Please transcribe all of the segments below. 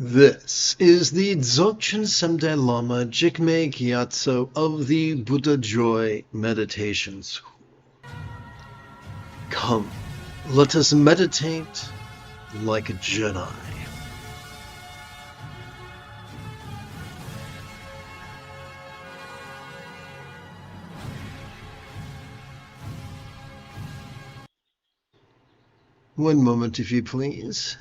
This is the Dzogchen Semde Lama Jigme Gyatso of the Buddha Joy Meditation School. Come, let us meditate like a Jedi. One moment, if you please.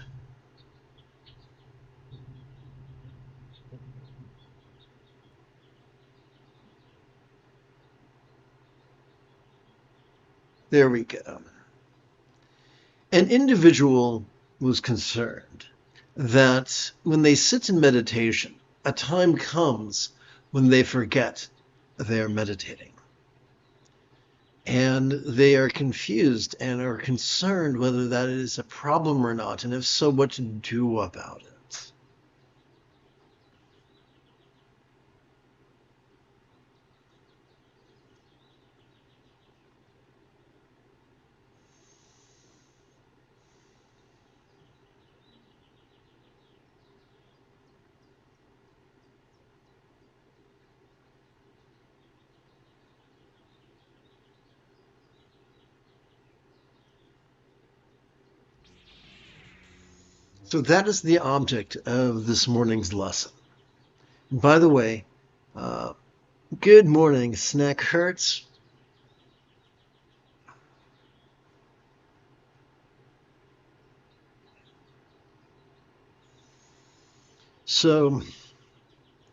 There we go. An individual was concerned that when they sit in meditation, a time comes when they forget they are meditating. And they are confused and are concerned whether that is a problem or not, and if so, what to do about it. So that is the object of this morning's lesson. By the way, good morning, Snack Hurts. So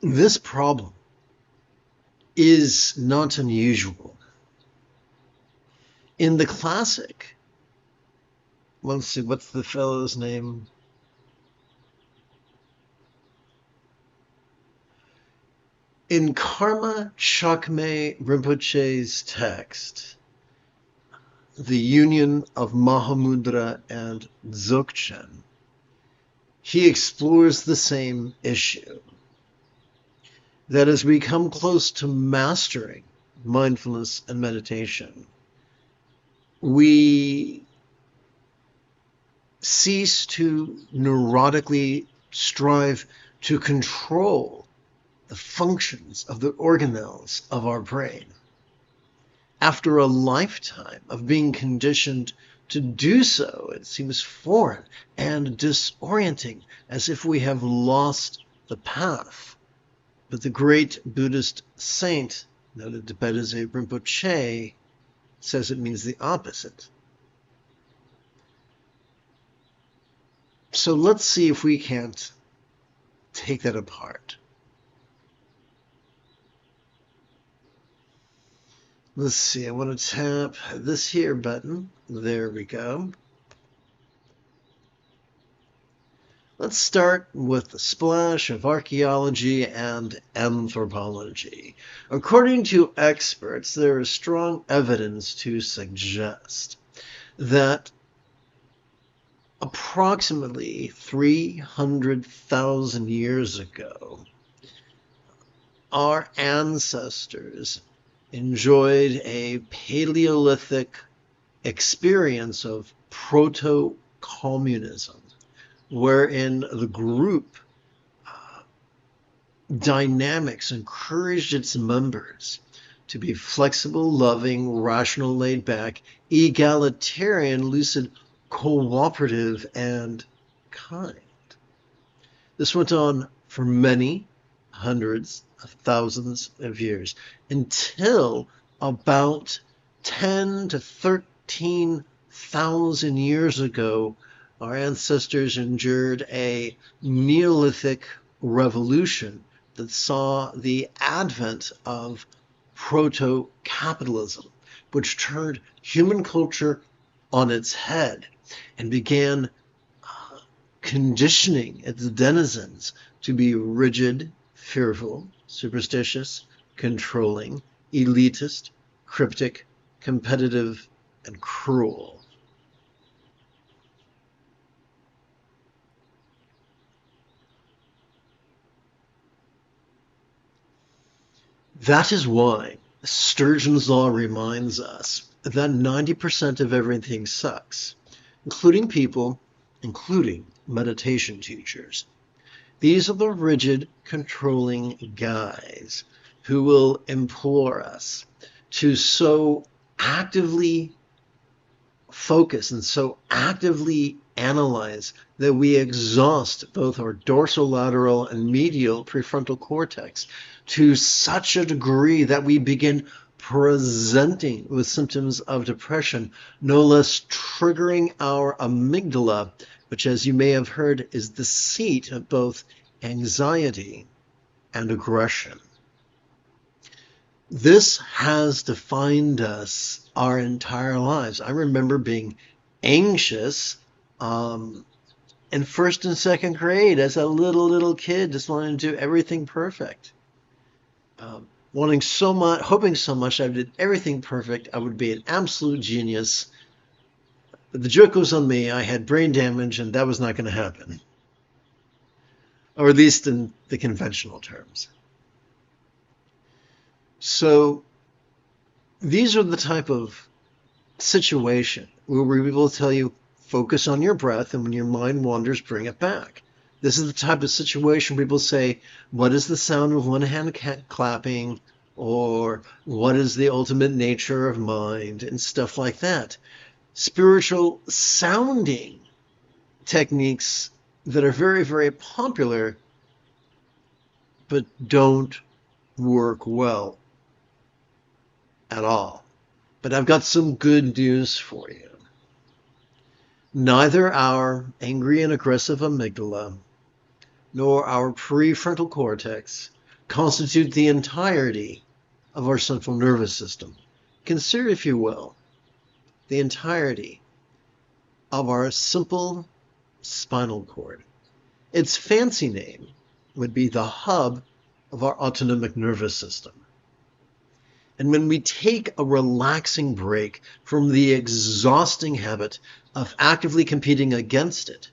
this problem is not unusual. In the classic, let's see, what's the fellow's name? In Mahamudra text, The Union of Mahamudra and Dzogchen, he explores the same issue. That as we come close to mastering mindfulness and meditation, we cease to neurotically strive to control the functions of the organelles of our brain. After a lifetime of being conditioned to do so, it seems foreign and disorienting, as if we have lost the path. But the great Buddhist saint, noted Tibetese Rinpoche, says it means the opposite. So let's see if we can't take that apart. Let's see, I want to tap this here button. There we go. Let's start with a splash of archaeology and anthropology. According to experts, there is strong evidence to suggest that approximately 300,000 years ago, our ancestors enjoyed a Paleolithic experience of proto-communism, wherein the group dynamics encouraged its members to be flexible, loving, rational, laid-back, egalitarian, lucid, cooperative, and kind. This went on for many hundreds of thousands of years until about 10 to 13,000 years ago, our ancestors endured a Neolithic revolution that saw the advent of proto-capitalism, which turned human culture on its head and began conditioning its denizens to be rigid, fearful, superstitious, controlling, elitist, cryptic, competitive, and cruel. That is why Sturgeon's Law reminds us that 90% of everything sucks, including people, including meditation teachers. These are the rigid, controlling guys who will implore us to so actively focus and so actively analyze that we exhaust both our dorsolateral and medial prefrontal cortex to such a degree that we begin presenting with symptoms of depression, no less triggering our amygdala, which, as you may have heard, is the seat of both anxiety and aggression. This has defined us our entire lives. I remember being anxious in first and second grade as a little kid, just wanting to do everything perfect. Wanting so much, hoping so much I did everything perfect, I would be an absolute genius. But the joke was on me. I had brain damage, and that was not going to happen. Or at least in the conventional terms. So these are the type of situation where we will tell you, focus on your breath, and when your mind wanders, bring it back. This is the type of situation people say, what is the sound of one hand clapping, or what is the ultimate nature of mind, and stuff like that. Spiritual sounding techniques that are very, very popular, but don't work well at all. But I've got some good news for you. Neither our angry and aggressive amygdala nor our prefrontal cortex constitute the entirety of our central nervous system. Consider, if you will, the entirety of our simple spinal cord. Its fancy name would be the hub of our autonomic nervous system. And when we take a relaxing break from the exhausting habit of actively competing against it,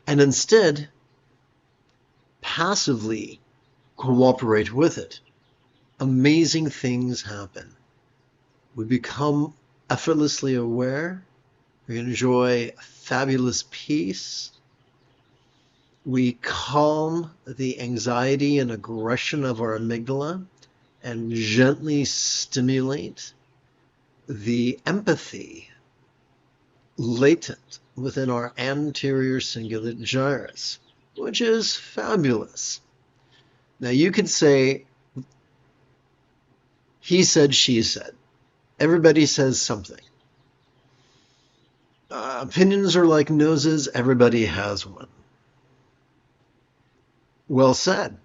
and instead passively cooperate with it, amazing things happen. We become effortlessly aware. We enjoy fabulous peace. We calm the anxiety and aggression of our amygdala and gently stimulate the empathy latent within our anterior cingulate gyrus, which is fabulous. Now you could say, he said, she said. Everybody says something. Opinions are like noses, everybody has one. Well said.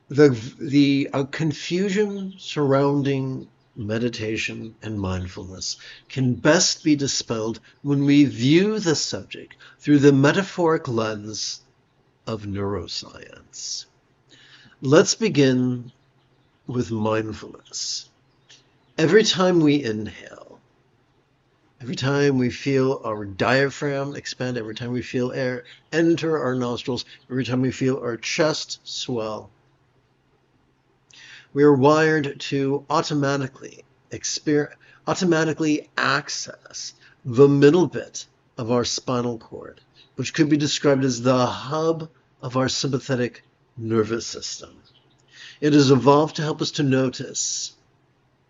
The confusion surrounding meditation and mindfulness can best be dispelled when we view the subject through the metaphoric lens of neuroscience. Let's begin with mindfulness. Every time we inhale, every time we feel our diaphragm expand, every time we feel air enter our nostrils, every time we feel our chest swell, we are wired to automatically access the middle bit of our spinal cord, which could be described as the hub of our sympathetic nervous system. It has evolved to help us to notice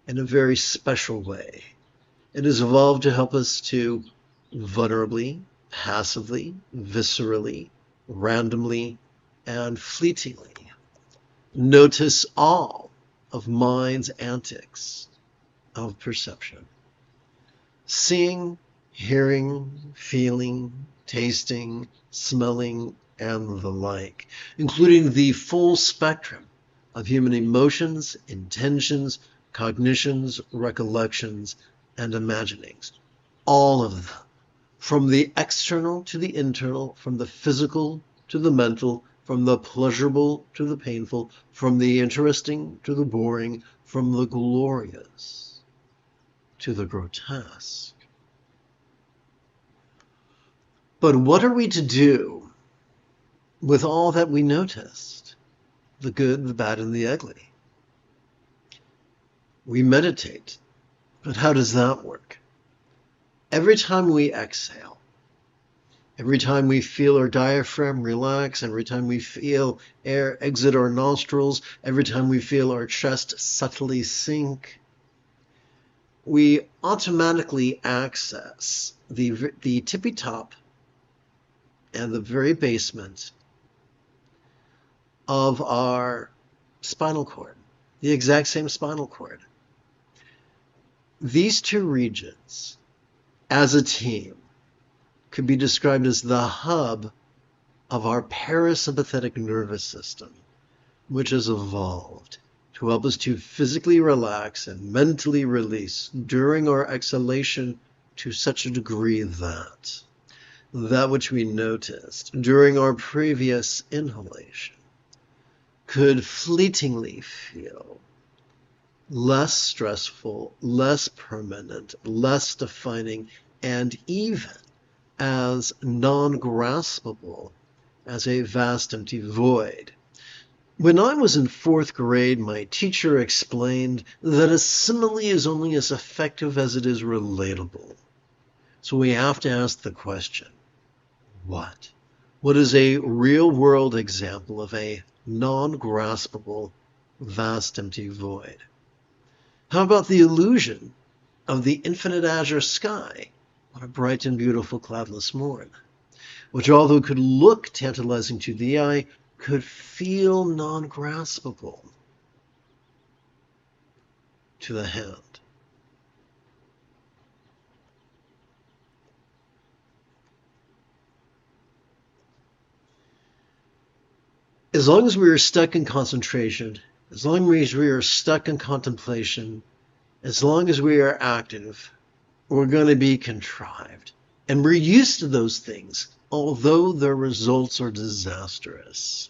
in a very special way. It has evolved to help us to vulnerably, passively, viscerally, randomly, and fleetingly notice all of mind's antics of perception. Seeing, hearing, feeling, tasting, smelling, and the like, including the full spectrum of human emotions, intentions, cognitions, recollections, and imaginings. All of them, from the external to the internal, from the physical to the mental, from the pleasurable to the painful, from the interesting to the boring, from the glorious to the grotesque. But what are we to do with all that we noticed? The good, the bad, and the ugly. We meditate, but how does that work? Every time we exhale, Every time we feel our diaphragm relax, every time we feel air exit our nostrils, every time we feel our chest subtly sink, we automatically access the tippy top and the very basement of our spinal cord, the exact same spinal cord. These two regions, as a team, could be described as the hub of our parasympathetic nervous system, which has evolved to help us to physically relax and mentally release during our exhalation to such a degree that which we noticed during our previous inhalation could fleetingly feel less stressful, less permanent, less defining, and even as non-graspable as a vast empty void. When I was in 4th grade, my teacher explained that a simile is only as effective as it is relatable. So we have to ask the question, what? What is a real-world example of a non-graspable, vast empty void? How about the illusion of the infinite azure sky on a bright and beautiful cloudless morn, which, although could look tantalizing to the eye, could feel non-graspable to the hand? As long as we are stuck in concentration, as long as we are stuck in contemplation, as long as we are active, we're going to be contrived. And we're used to those things, although their results are disastrous.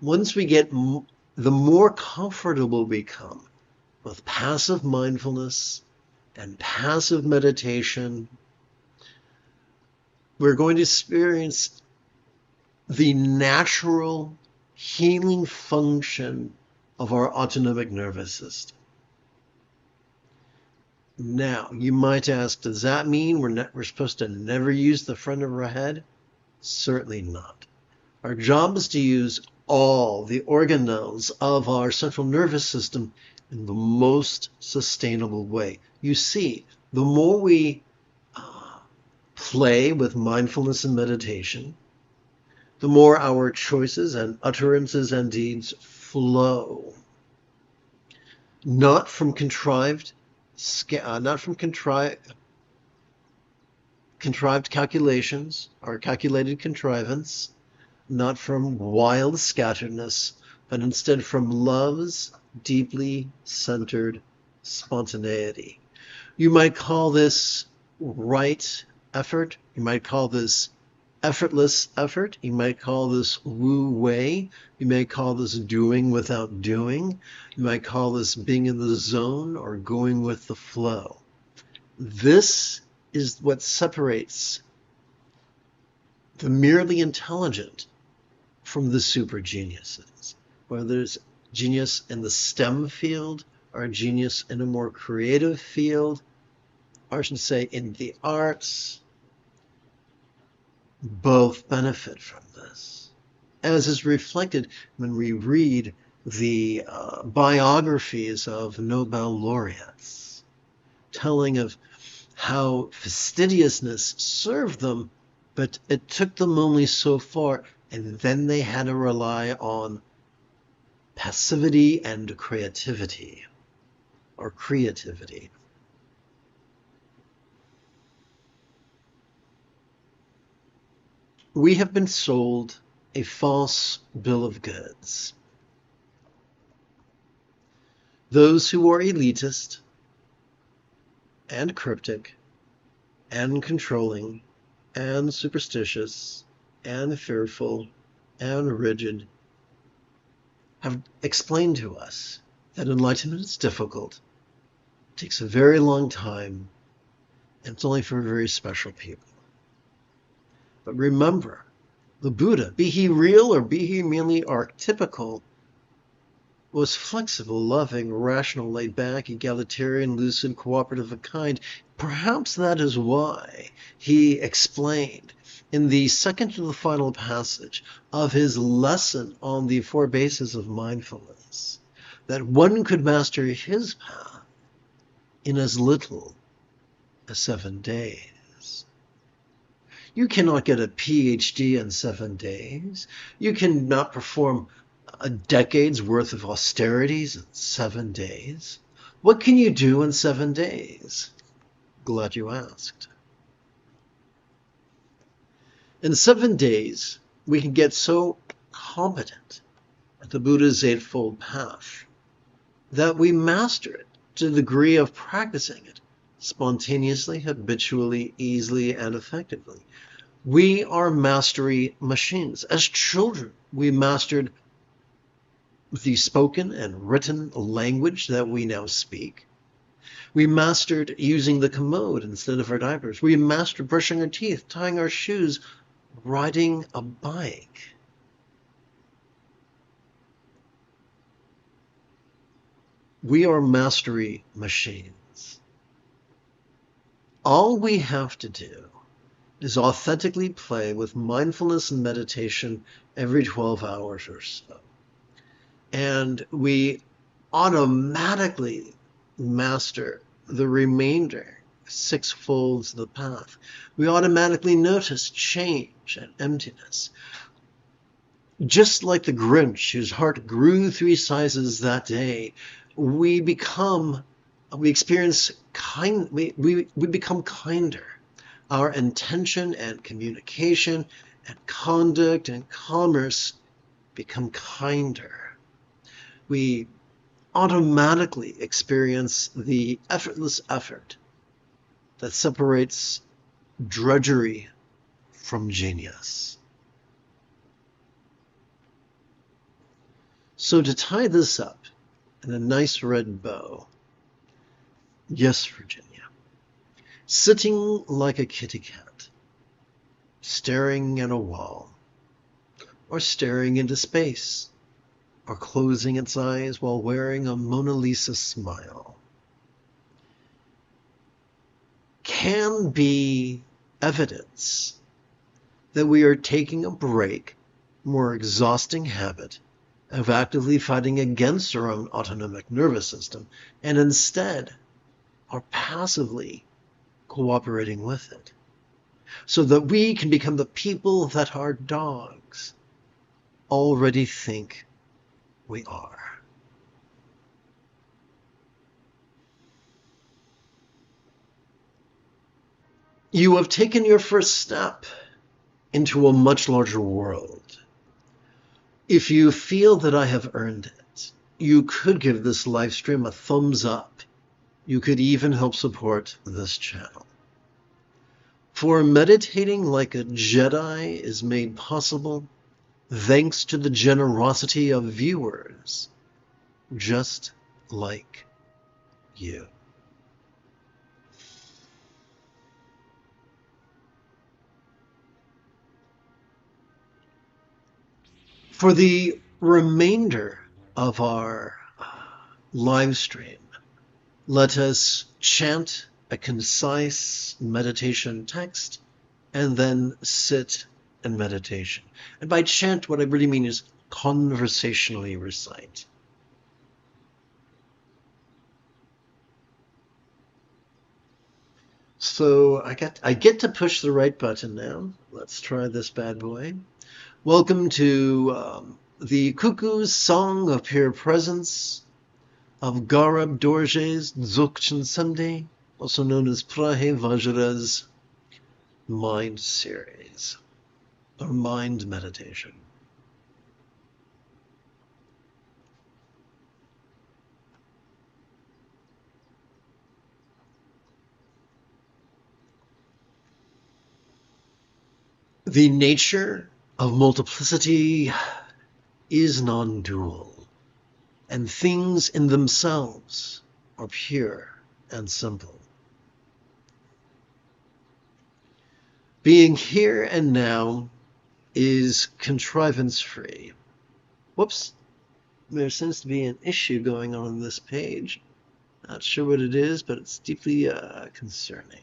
Once we get, the more comfortable we become with passive mindfulness and passive meditation, we're going to experience the natural healing function of our autonomic nervous system. Now, you might ask, does that mean we're supposed to never use the front of our head? Certainly not. Our job is to use all the organelles of our central nervous system in the most sustainable way. You see, the more we play with mindfulness and meditation, the more our choices and utterances and deeds flow, not from contrived calculations or calculated contrivance, not from wild scatteredness, but instead from love's deeply centered spontaneity. You might call this right effort. You might call this effortless effort. You might call this wu wei. You may call this doing without doing. You might call this being in the zone or going with the flow. This is what separates the merely intelligent from the super geniuses. Whether it's genius in the STEM field or a genius in a more creative field, or I should say in the arts, both benefit from this, as is reflected when we read the biographies of Nobel laureates, telling of how fastidiousness served them, but it took them only so far, and then they had to rely on passivity and creativity, or creativity. We have been sold a false bill of goods. Those who are elitist and cryptic and controlling and superstitious and fearful and rigid have explained to us that enlightenment is difficult, takes a very long time, and it's only for very special people. But remember, the Buddha, be he real or be he merely archetypical, was flexible, loving, rational, laid back, egalitarian, lucid, cooperative, and kind. Perhaps that is why he explained in the second to the final passage of his lesson on the four bases of mindfulness that one could master his path in as little as 7 days. You cannot get a PhD in 7 days. You cannot perform a decade's worth of austerities in 7 days. What can you do in 7 days? Glad you asked. In 7 days, we can get so competent at the Buddha's Eightfold Path that we master it to the degree of practicing it spontaneously, habitually, easily, and effectively. We are mastery machines. As children, we mastered the spoken and written language that we now speak. We mastered using the commode instead of our diapers. We mastered brushing our teeth, tying our shoes, riding a bike. We are mastery machines. All we have to do is authentically play with mindfulness and meditation every 12 hours or so. And we automatically master the remainder 6 folds of the path. We automatically notice change and emptiness. Just like the Grinch, whose heart grew 3 sizes that day, we become kinder. Our intention and communication and conduct and commerce become kinder. We automatically experience the effortless effort that separates drudgery from genius. So to tie this up in a nice red bow, yes, Virginia, sitting like a kitty cat, staring at a wall, or staring into space, or closing its eyes while wearing a Mona Lisa smile, can be evidence that we are taking a break from our exhausting habit of actively fighting against our own autonomic nervous system and instead are passively cooperating with it, so that we can become the people that our dogs already think we are. You have taken your first step into a much larger world. If you feel that I have earned it, you could give this live stream a thumbs up. You could even help support this channel. For meditating like a Jedi is made possible thanks to the generosity of viewers just like you. For the remainder of our live stream, let us chant a concise meditation text and then sit in meditation. And by chant, what I really mean is conversationally recite. So I get to push the right button now. Let's try this bad boy. Welcome to the Cuckoo's Song of Pure Presence of Garab Dorje's Dzogchen Sunday, also known as Prahe Vajra's Mind Series, or Mind Meditation. The nature of multiplicity is non-dual, and things in themselves are pure and simple. Being here and now is contrivance-free. Whoops. There seems to be an issue going on this page. Not sure what it is, but it's deeply concerning.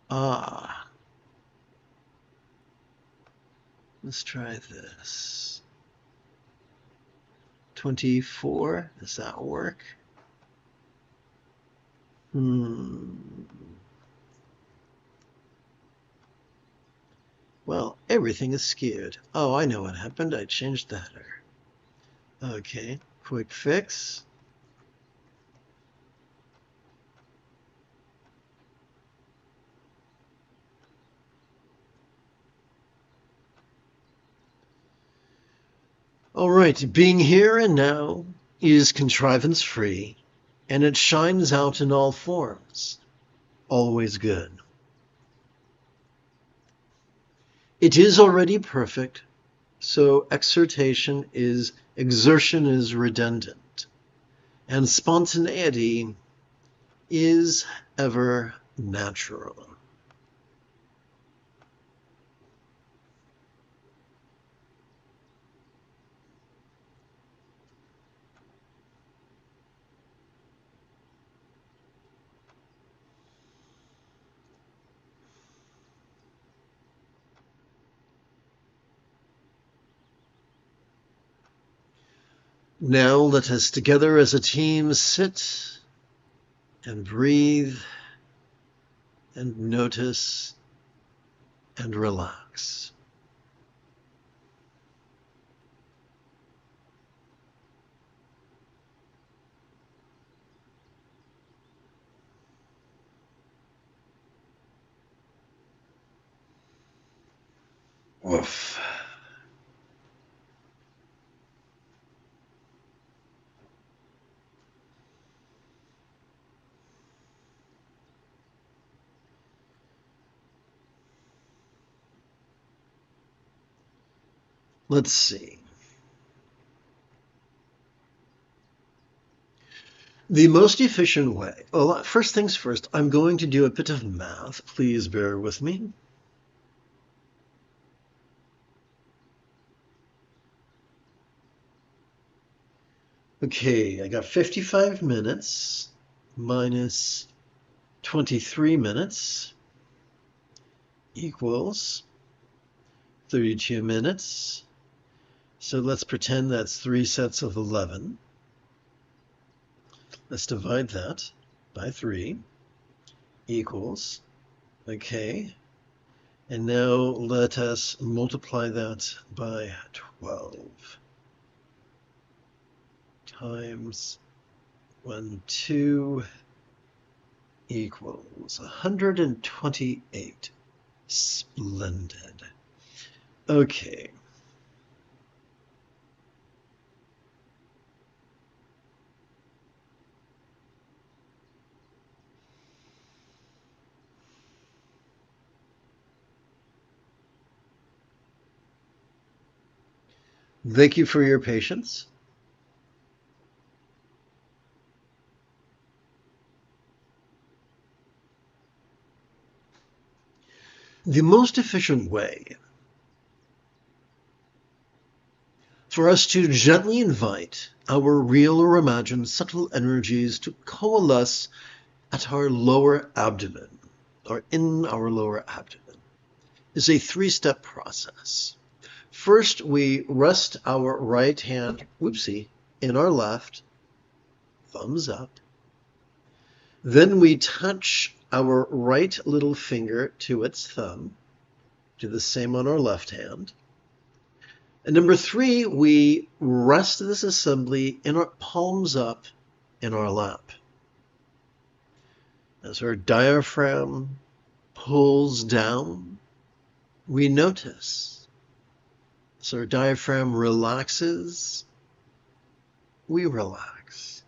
Ah. Let's try this. 24. Does that work? Well, everything is skewed. Oh, I know what happened. I changed the header. Okay, quick fix. All right, being here and now is contrivance free, and it shines out in all forms. Always good. It is already perfect, so exertion is redundant, and spontaneity is ever natural. Now let us together as a team sit and breathe and notice and relax. Woof. Let's see. The most efficient way. Well, first things first, I'm going to do a bit of math. Please bear with me. Okay, I got 55 minutes minus 23 minutes equals 32 minutes. So let's pretend that's 3 sets of 11. Let's divide that by 3 equals, okay. And now let us multiply that by 12 times 1, 2 equals 128. Splendid. Okay. Thank you for your patience. The most efficient way for us to gently invite our real or imagined subtle energies to coalesce at our lower abdomen, or in our lower abdomen, is a 3-step process. First, we rest our right hand, in our left, thumbs up. Then we touch our right little finger to its thumb. Do the same on our left hand. And number 3, we rest this assembly in our palms up in our lap. As our diaphragm pulls down, we notice. As our diaphragm relaxes, we relax.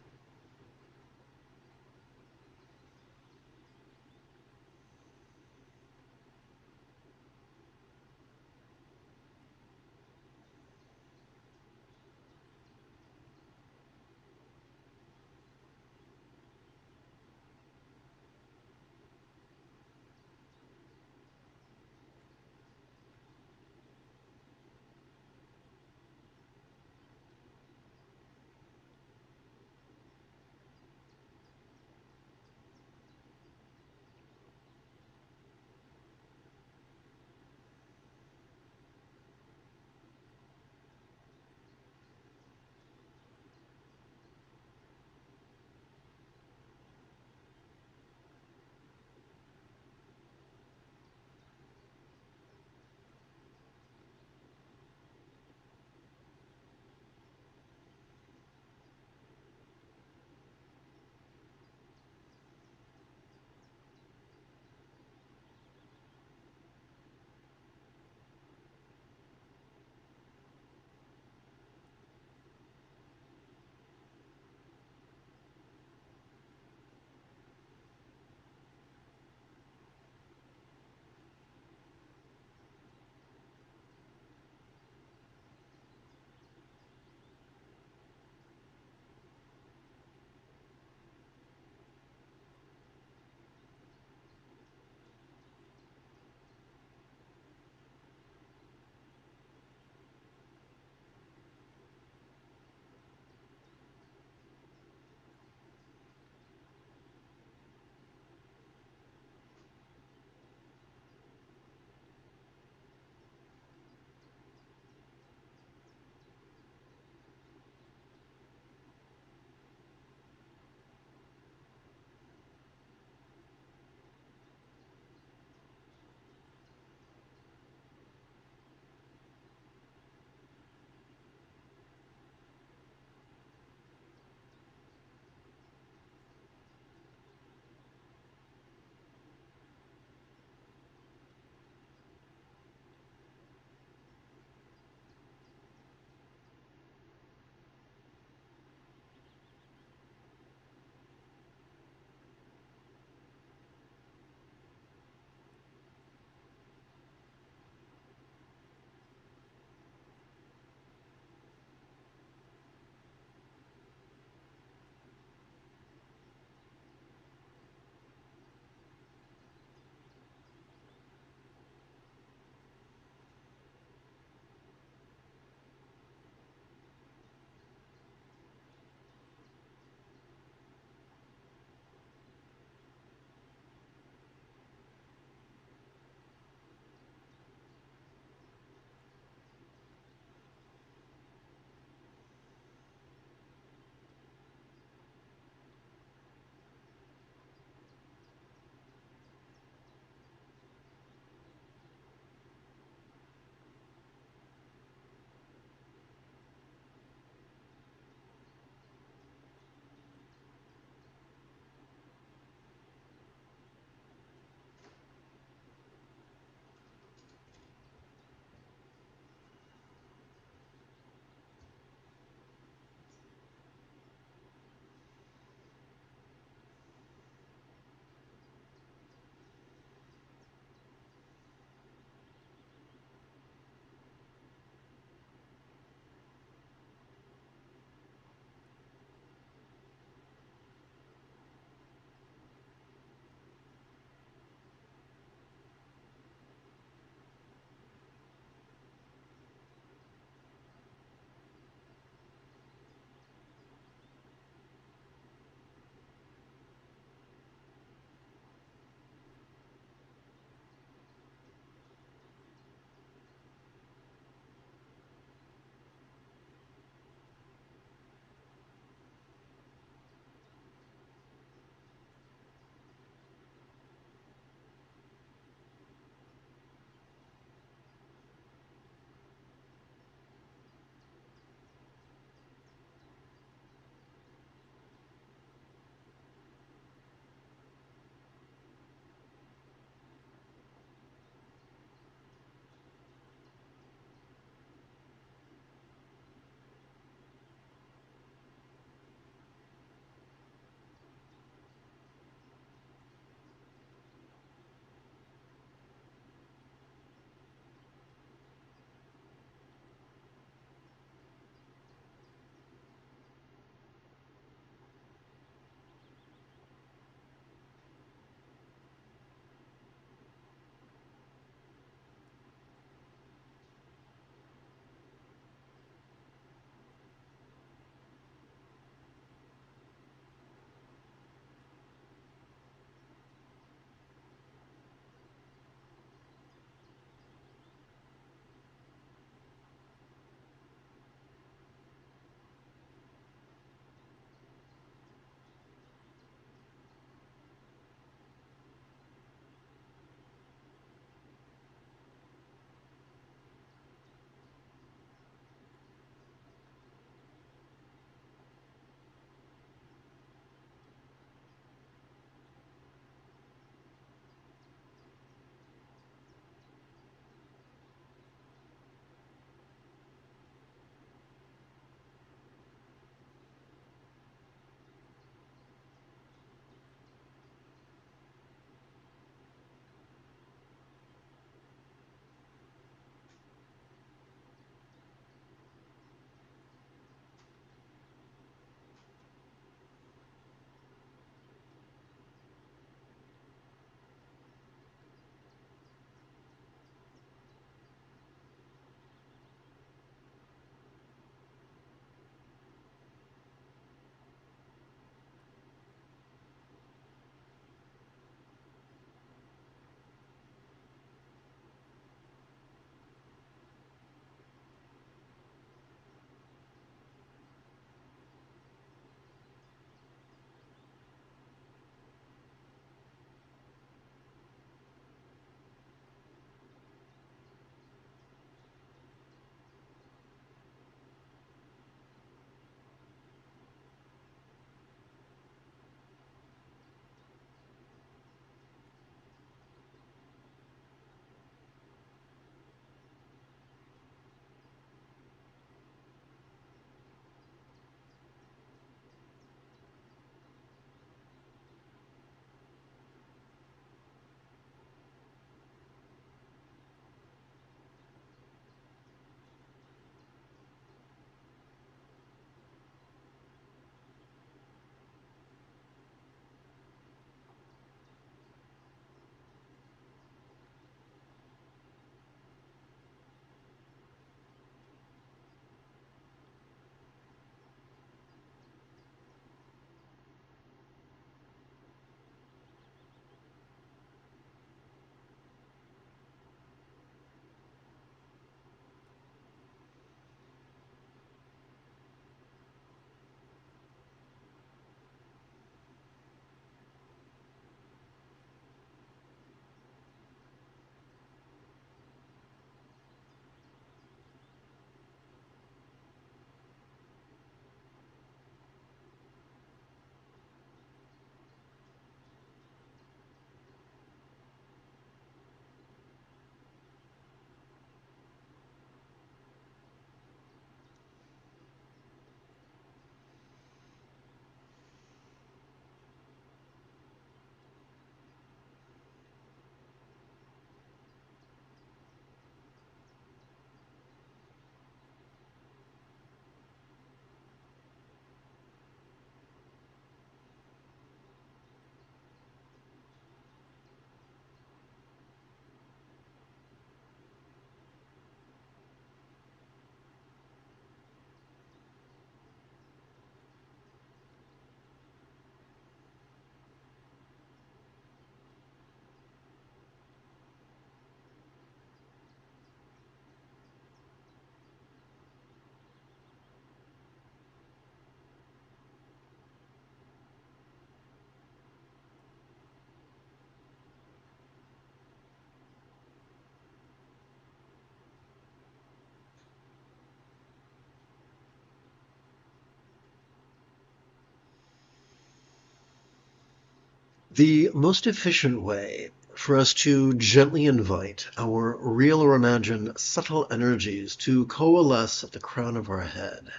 The most efficient way for us to gently invite our real or imagined subtle energies to coalesce at the crown of our head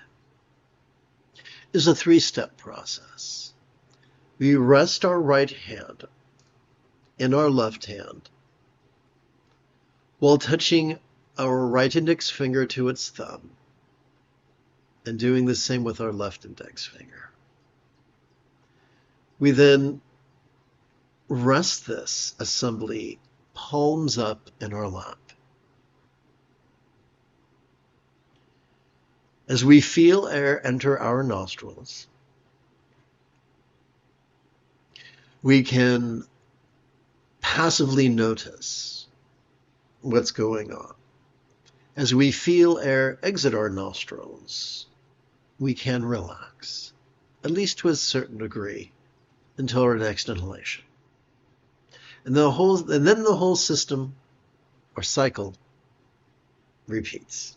is a three-step process. We rest our right hand in our left hand while touching our right index finger to its thumb and doing the same with our left index finger. We then rest this assembly palms up in our lap. As we feel air enter our nostrils, we can passively notice what's going on. As we feel air exit our nostrils, we can relax, at least to a certain degree, until our next inhalation. And then the whole system or cycle repeats.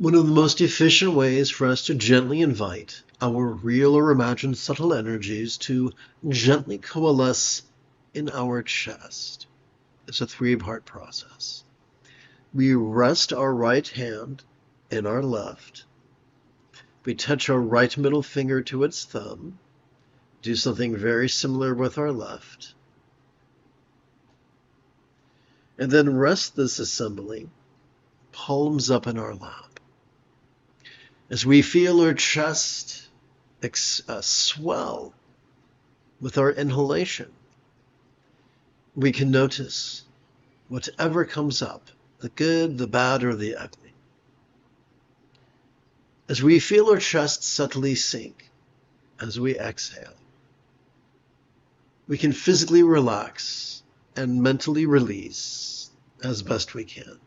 One of the most efficient ways for us to gently invite our real or imagined subtle energies to gently coalesce in our chest is a three-part process. We rest our right hand in our left. We touch our right middle finger to its thumb. Do something very similar with our left. And then rest this assembly, palms up in our lap. As we feel our chest swell with our inhalation, we can notice whatever comes up, the good, the bad, or the ugly. As we feel our chest subtly sink, as we exhale, we can physically relax and mentally release as best we can.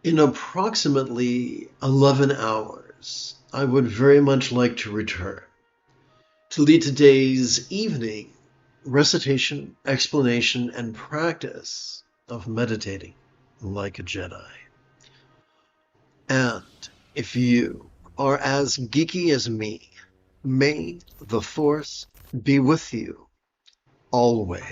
In approximately 11 hours, I would very much like to return to lead today's evening recitation, explanation, and practice of meditating like a Jedi. And if you are as geeky as me, may the Force be with you always.